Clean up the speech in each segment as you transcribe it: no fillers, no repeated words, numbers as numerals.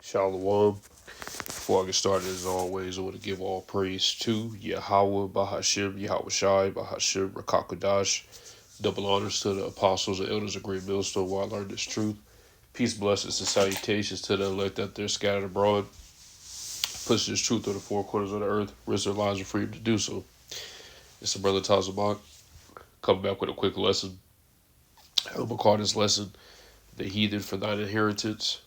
Shalom. Before I get started, as always, I want to give all praise to Yahweh, Bahashim, Yahweh Shai, Bahashim, Rakakodash. Double honors to the apostles and elders of Great Millstone while I learn this truth. Peace, blessings, and salutations to the elect out there scattered abroad. Push this truth to the four corners of the earth. Risk their lives and freedom to do so. It's a brother Tazabak coming back with a quick lesson. I'm going to call this lesson The Heathen for Thine Inheritance.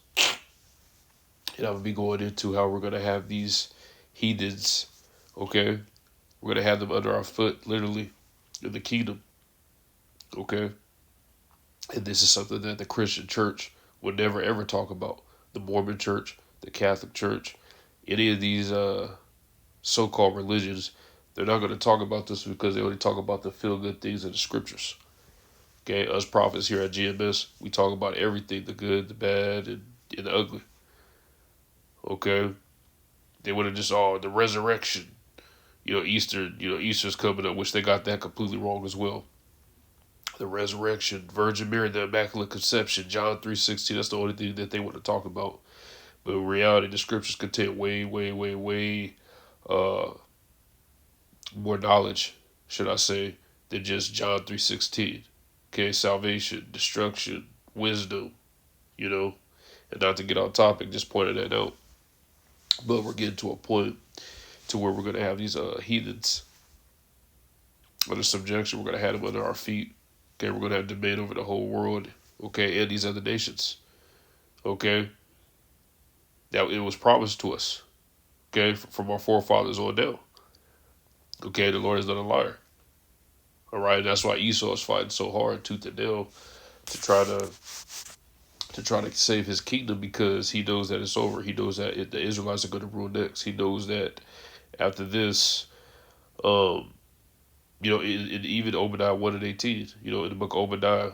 And I'm going to be going into how we're going to have these heathens, okay? We're going to have them under our foot, literally, in the kingdom, okay? And this is something that the Christian church would never, ever talk about. The Mormon church, the Catholic church, any of these so-called religions, they're not going to talk about this because they only talk about the feel-good things in the scriptures. Okay, us prophets here at GMS, we talk about everything, the good, the bad, and the ugly. Okay? They would have just, the resurrection. Easter's coming up, which they got that completely wrong as well. The resurrection, Virgin Mary, the Immaculate Conception, John 3:16, that's the only thing that they want to talk about. But in reality, the scriptures contain way more knowledge, should I say, than just John 3:16. Okay, salvation, destruction, wisdom, and not to get on topic, just pointed that out. But we're getting to a point to where we're going to have these heathens under subjection. We're going to have them under our feet. Okay, we're going to have domain over the whole world. Okay, and these other nations. Okay, that it was promised to us. Okay, from our forefathers on down. Okay, the Lord is not a liar. All right, and that's why Esau is fighting so hard, tooth and nail, to try to save his kingdom, because he knows that it's over. He knows that the Israelites are going to rule next. He knows that after this, even Obadiah 1:18, in the book of Obadiah,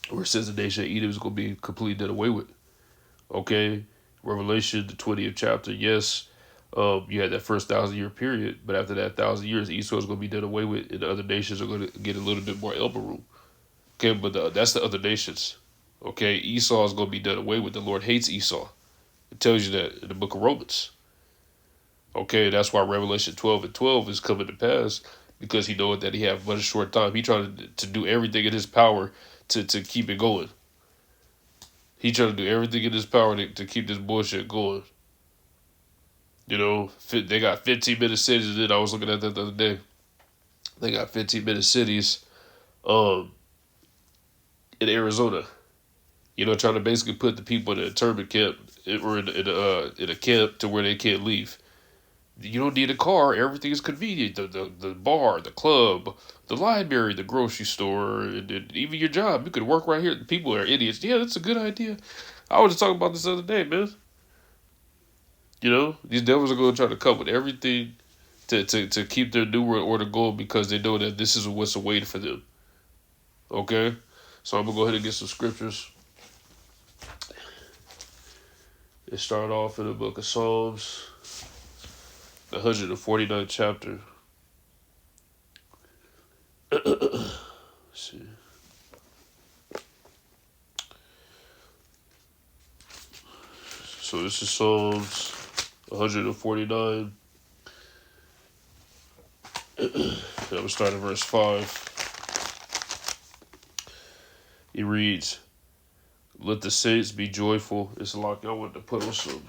where it says the nation of Edom is going to be completely done away with. Okay, Revelation, the 20th chapter, yes, you had that first 1,000-year period, but after that 1,000 years, Esau is going to be done away with, and the other nations are going to get a little bit more elbow room. Okay, but that's the other nations. Okay, Esau is going to be done away with. The Lord hates Esau. It tells you that in the book of Romans. Okay, that's why Revelation 12:12 is coming to pass, because he knows that he have but a short time. He trying to do everything in his power to keep it going. He trying to do everything in his power to keep this bullshit going. They got 15-minute cities, and then I was looking at that the other day. They got 15-minute cities in Arizona. Trying to basically put the people in a internment camp or in a camp to where they can't leave. You don't need a car. Everything is convenient. The bar, the club, the library, the grocery store, and even your job. You could work right here. The people are idiots. Yeah, that's a good idea. I was just talking about this the other day, man. These devils are going to try to come with everything to keep their New World Order going, because they know that this is what's awaiting for them. Okay? So I'm going to go ahead and get some scriptures. It started off in the book of Psalms, the 149th chapter. Let's see. So this is Psalms 149. And I'm going to start at verse 5. It reads, "Let the saints be joyful." It's like I want to put on some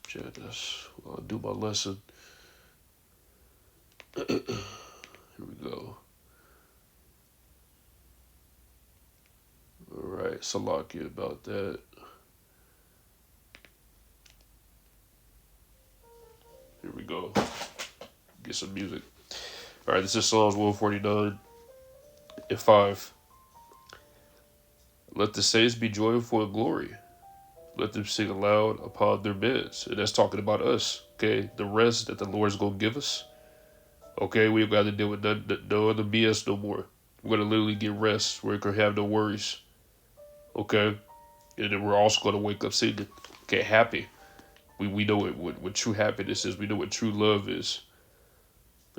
jazz while I do my lesson. Here we go. All right, Salakia about that. Here we go. Get some music. All right, this is Psalms 149 and 5. "Let the saints be joyful in glory. Let them sing aloud upon their beds." And that's talking about us, okay? The rest that the Lord's going to give us. Okay, we've got to deal with no other BS no more. We're going to literally get rest. We're going to have no worries. Okay? And then we're also going to wake up singing. Okay, happy. We know what true happiness is. We know what true love is.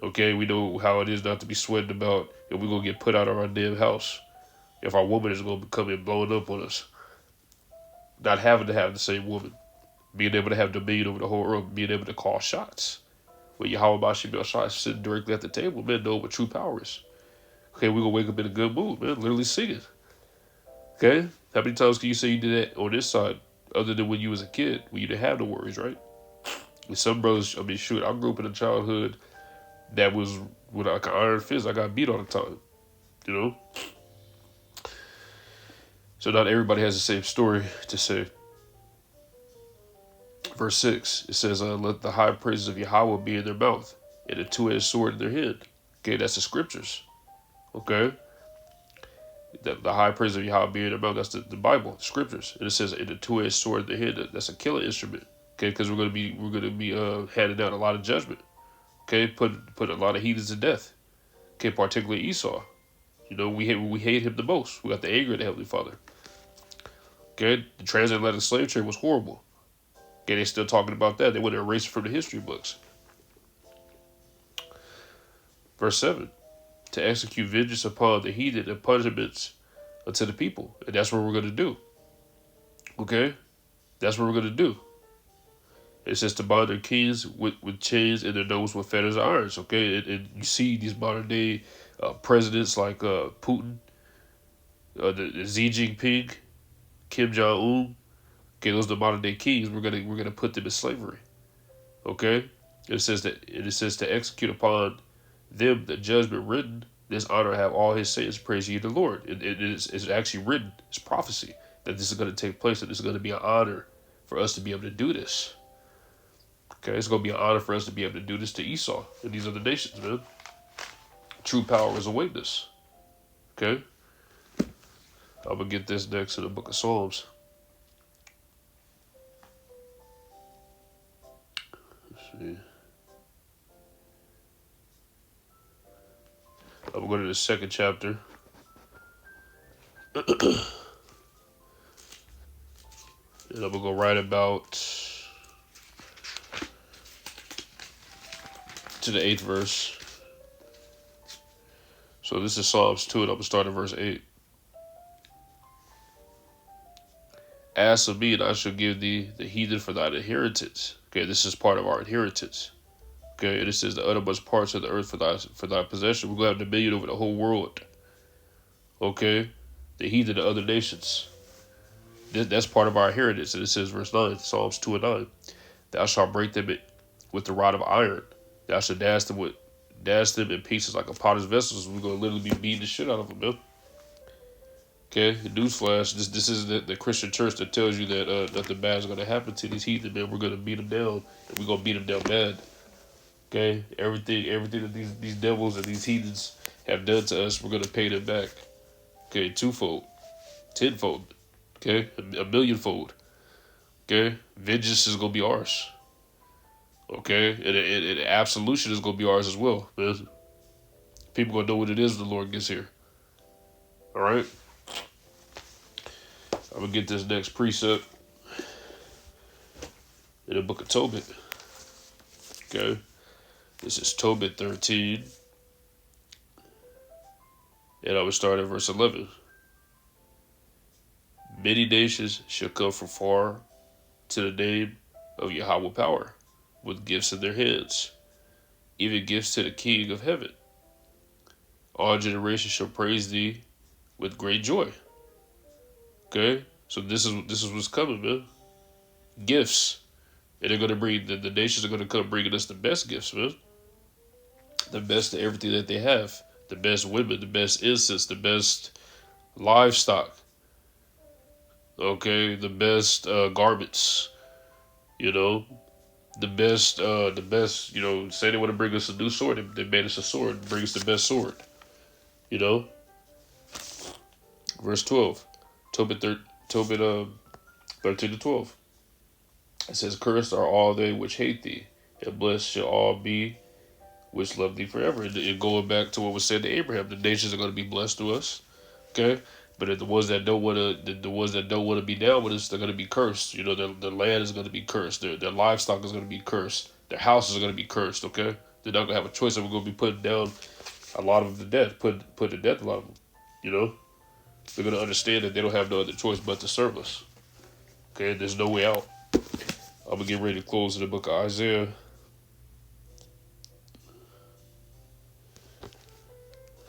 Okay, we know how it is not to be sweating about, and we're going to get put out of our damn house. if our woman is going to come in blowing up on us. Not having to have the same woman. Being able to have dominion over the whole earth. Being able to call shots. When Yahweh Bashim Shai sitting directly at the table, man, know what true power is. Okay, we're going to wake up in a good mood, man. Literally singing. Okay? How many times can you say you did that on this side, other than when you was a kid, when you didn't have no worries, right? With some brothers, I mean, shoot, I grew up in a childhood that was with like an iron fist. I got beat all the time, you know? So not everybody has the same story to say. Verse 6, it says, let the high praises of Yahweh be in their mouth, and a two-edged sword in their hand. Okay, that's the scriptures. Okay? The high praise of Yahweh be in their mouth, that's the Bible, the scriptures. And it says, and a two-edged sword in their hand, that's a killing instrument. Okay, because we're gonna be handing out a lot of judgment. Okay, put a lot of heathens to death. Okay, particularly Esau. You know, we hate him the most. We got the anger of the Heavenly Father. Okay, the transatlantic slave trade was horrible. Okay, they're still talking about that. They want to erase it from the history books. Verse 7, to execute vengeance upon the heathen and punishments unto the people. And that's what we're going to do. Okay, that's what we're going to do. It says to bind their kings with chains and their nose with fetters of irons. Okay, and you see these modern day presidents like Putin, the Xi Jinping, Kim Jong-un. Okay, those are the modern day kings. We're gonna put them in slavery. Okay, it says to execute upon them the judgment written. This honor have all his saints. Praise ye the Lord. It's actually written. It's prophecy that this is going to take place. That this is going to be an honor for us to be able to do this. Okay, it's going to be an honor for us to be able to do this to Esau and these other nations, man. True power is awaiting us. Okay, I'm gonna get this next in the book of Psalms. I'm going to go to the second chapter. And I'm going to go right about to the 8th verse. So this is Psalms 2, and I'm going to start at verse 8. Ask of me, and I shall give thee the heathen for thine inheritance. Okay, this is part of our inheritance. Okay, and it says the uttermost parts of the earth for thy possession. We're going to have dominion over the whole world. Okay, the heathen, the other nations. That's part of our inheritance. And it says, verse 9, Psalms 2 and 9. Thou shalt break them with the rod of iron. Thou shalt dash them in pieces like a potter's vessels. We're going to literally be beating the shit out of them, man. Okay, newsflash, this is the Christian church that tells you that nothing bad is going to happen to these heathen, man. We're going to beat them down, and we're going to beat them down bad. Okay, everything that these devils and these heathens have done to us, we're going to pay them back. Okay, twofold, tenfold, okay, a millionfold. Okay, vengeance is going to be ours. Okay, and absolution is going to be ours as well, man. People going to know what it is when the Lord gets here. All right. I'm going to get this next precept in the book of Tobit. Okay. This is Tobit 13. And I will start at verse 11. Many nations shall come from far to the name of Yahweh power, with gifts in their hands, even gifts to the King of heaven. All generations shall praise thee with great joy. Okay, so this is what's coming, man. Gifts, and they're gonna bring the nations are gonna come bringing us the best gifts, man. The best of everything that they have, the best women, the best incense, the best livestock. Okay, the best garments. You know, the best. You know, say they want to bring us a new sword, they made us a sword, bring us the best sword. You know. Verse 12. Tobit 13 to 12. It says, cursed are all they which hate thee, and blessed shall all be which love thee forever. And going back to what was said to Abraham, the nations are going to be blessed through us. Okay? But the ones that don't want to be down with us, they're going to be cursed. You know, their land is going to be cursed. Their livestock is going to be cursed. Their houses are going to be cursed. Okay? They're not going to have a choice. And we're going to be putting down a lot of them to death. Put to death a lot of them. You know? They're going to understand that they don't have no other choice but to serve us. Okay, there's no way out. I'm going to get ready to close in the book of Isaiah.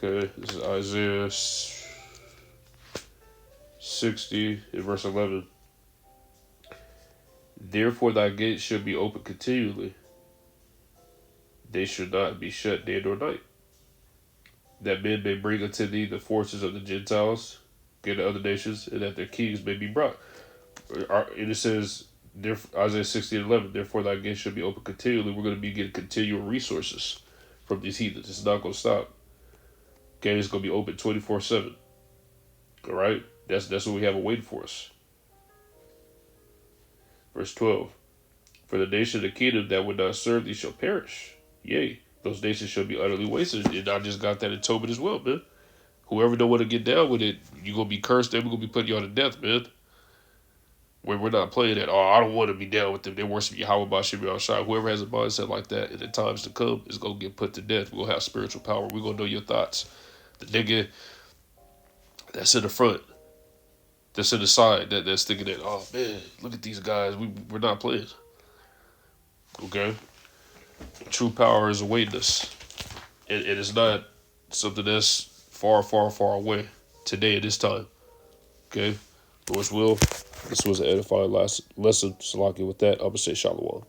Okay, this is Isaiah 60 in verse 11. Therefore thy gates shall be open continually. They should not be shut day nor night, that men may bring unto thee the forces of the Gentiles, okay, the other nations, and that their kings may be brought. And it says, Isaiah 60:11, therefore thy gates shall be open continually. We're going to be getting continual resources from these heathens. It's not going to stop. Okay, it's going to be open 24/7. All right, that's what we have awaiting for us. Verse 12, for the nation of the kingdom that would not serve thee shall perish. Yea, those nations shall be utterly wasted. And I just got that in Tobit as well, man. Whoever don't want to get down with it, you're going to be cursed. They're going to be putting you on to death, man. We're not playing that. Oh, I don't want to be down with them. They worship Yahweh Bashim Yahshai. Whoever has a mindset like that in the times to come is going to get put to death. We're going to have spiritual power. We're going to know your thoughts. The nigga that's in the front, that's in the side, that's thinking that, oh, man, look at these guys. We're not playing. Okay? True power is awaiting us. And it's not something that's far, far, far away today at this time. Okay? Lord's will. This was an edifying last lesson. Salaki with that. I'm going to say shalom.